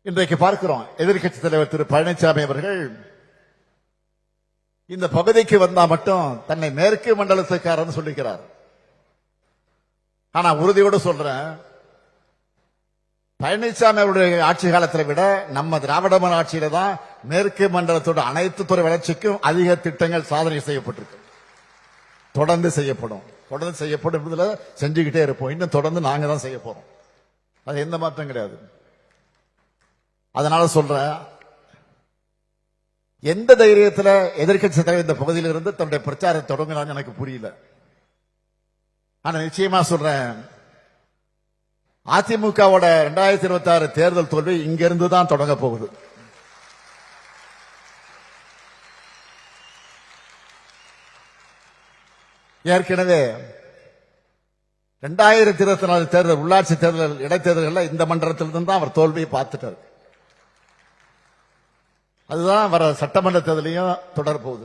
இன்றைக்கு பார்க்கிறோம் எதிர்க்கட்சித் தலைவர் திரு பழனிசாமி அவர்கள் இந்த பகுதிக்கு வந்தா மட்டும் தன்னை மேற்கு மண்டலத்துக்காரன்னு சொல்லிக்கிறார். ஆனா உறுதியோடு சொல்றேன், பழனிசாமி அவருடைய ஆட்சி காலத்தை விட நம்ம திராவிட ஆட்சியில தான் மேற்கு மண்டலத்தோட அனைத்து துறை வளர்ச்சிக்கும் அதிக திட்டங்கள் சாதனை செய்யப்பட்டிருக்கு. தொடர்ந்து செய்யப்படும் என்பதுல செஞ்சுக்கிட்டே இருப்போம். இன்னும் தொடர்ந்து நாங்க தான் செய்ய போறோம். அது எந்த மாற்றம் கிடையாது. அதனால சொல்றேன், எந்த தைரியத்தில் எதிர்க்கட்சி தலைவர் இந்த பகுதியில் இருந்து தன்னுடைய பிரச்சாரத்தை தொடங்கினான்னு எனக்கு புரியல. ஆனா நிச்சயமா சொல்றேன், அதிமுகவோட 2026 தேர்தல் தோல்வி இங்கிருந்து தான் தொடங்க போகுது. ஏற்கனவே 2024 தேர்தல், உள்ளாட்சி தேர்தல், இடைத்தேர்தல் இந்த மண்டலத்திலிருந்து தான் அவர் தோல்வியை பார்த்துட்டார். அதுதான் வர சட்டமன்ற தேர்தலையும் தொடர போகுது.